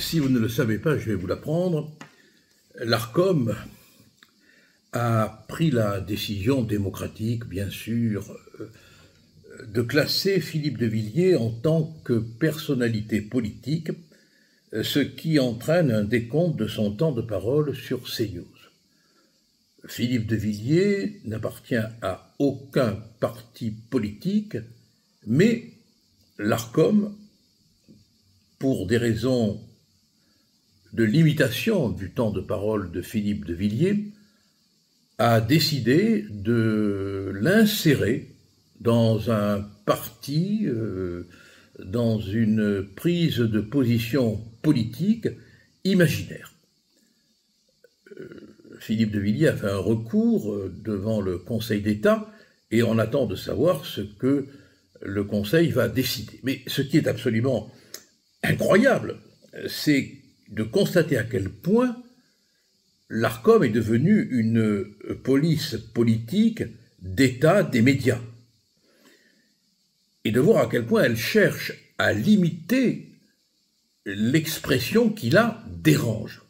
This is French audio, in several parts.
Si vous ne le savez pas, je vais vous l'apprendre. L'Arcom a pris la décision démocratique, bien sûr, de classer Philippe de Villiers en tant que personnalité politique, ce qui entraîne un décompte de son temps de parole sur CNews. Philippe de Villiers n'appartient à aucun parti politique, mais l'Arcom, pour des raisons de limitation du temps de parole de Philippe de Villiers, a décidé de l'insérer dans un parti, dans une prise de position politique imaginaire. Philippe de Villiers a fait un recours devant le Conseil d'État et on attend de savoir ce que le Conseil va décider. Mais ce qui est absolument incroyable, c'est de constater à quel point l'Arcom est devenue une police politique d'État des médias. Et de voir à quel point elle cherche à limiter l'expression qui la dérange.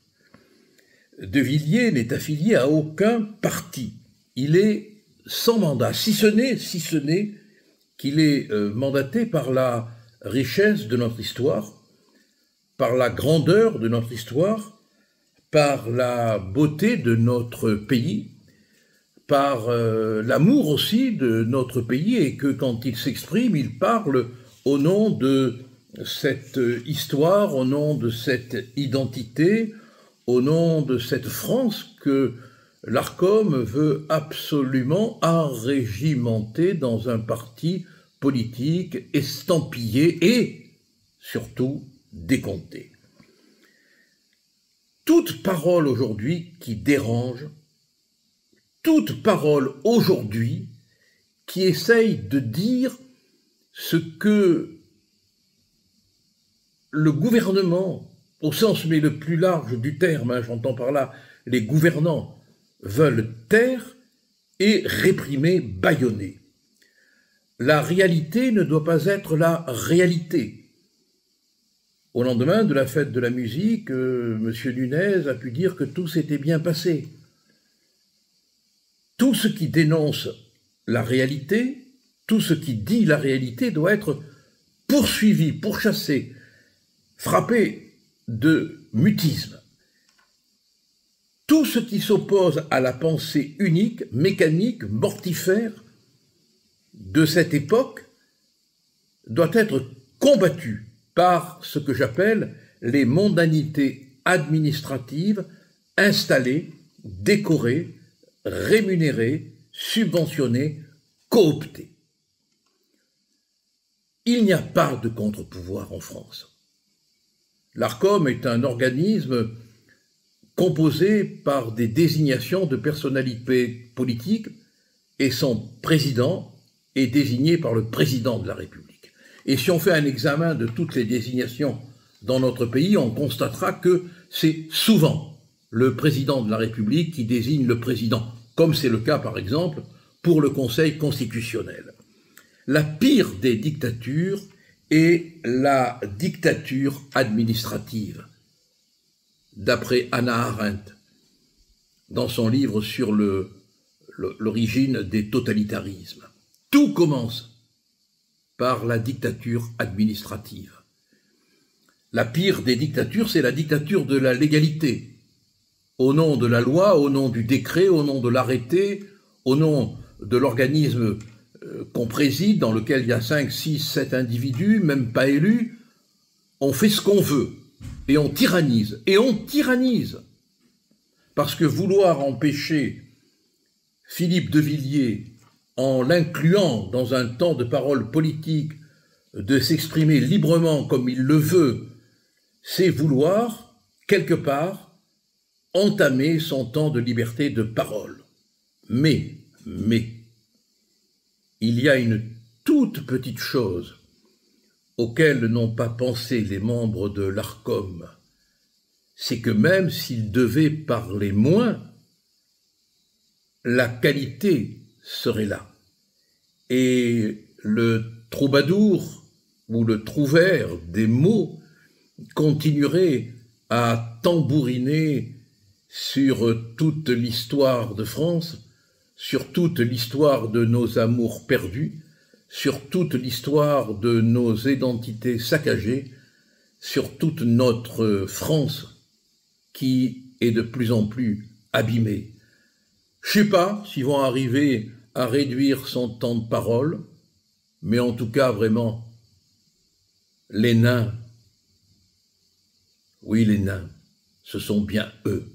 De Villiers n'est affilié à aucun parti. Il est sans mandat, si ce n'est qu'il est mandaté par la richesse de notre histoire, par la grandeur de notre histoire, par la beauté de notre pays, par l'amour aussi de notre pays, et que quand il s'exprime, il parle au nom de cette histoire, au nom de cette identité, au nom de cette France que l'Arcom veut absolument enrégimenter dans un parti politique estampillé et surtout décompté. Toute parole aujourd'hui qui dérange, toute parole aujourd'hui qui essaye de dire ce que le gouvernement, au sens mais le plus large du terme, j'entends par là les gouvernants, veulent taire et réprimer, bâillonner. La réalité ne doit pas être la réalité. Au lendemain de la fête de la musique, M. Nunez a pu dire que tout s'était bien passé. Tout ce qui dénonce la réalité, tout ce qui dit la réalité doit être poursuivi, pourchassé, frappé de mutisme. Tout ce qui s'oppose à la pensée unique, mécanique, mortifère de cette époque doit être combattu par ce que j'appelle les mondanités administratives installées, décorées, rémunérées, subventionnées, cooptées. Il n'y a pas de contre-pouvoir en France. L'Arcom est un organisme composé par des désignations de personnalités politiques et son président est désigné par le président de la République. Et si on fait un examen de toutes les désignations dans notre pays, on constatera que c'est souvent le président de la République qui désigne le président, comme c'est le cas par exemple pour le Conseil constitutionnel. La pire des dictatures est la dictature administrative, d'après Hannah Arendt, dans son livre sur l'origine des totalitarismes. Tout commence par la dictature administrative. La pire des dictatures, c'est la dictature de la légalité. Au nom de la loi, au nom du décret, au nom de l'arrêté, au nom de l'organisme qu'on préside, dans lequel il y a 5, 6, 7 individus, même pas élus, on fait ce qu'on veut. Et on tyrannise. Et on tyrannise. Parce que vouloir empêcher Philippe de Villiers, en l'incluant dans un temps de parole politique, de s'exprimer librement comme il le veut, c'est vouloir, quelque part, entamer son temps de liberté de parole. Mais, il y a une toute petite chose auquel n'ont pas pensé les membres de l'Arcom, c'est que même s'ils devaient parler moins, la qualité serait là. Et le troubadour ou le trouvère des mots continuerait à tambouriner sur toute l'histoire de France, sur toute l'histoire de nos amours perdus, sur toute l'histoire de nos identités saccagées, sur toute notre France qui est de plus en plus abîmée. Je ne sais pas s'ils vont arriver à réduire son temps de parole, mais en tout cas, vraiment, les nains, oui, les nains, ce sont bien eux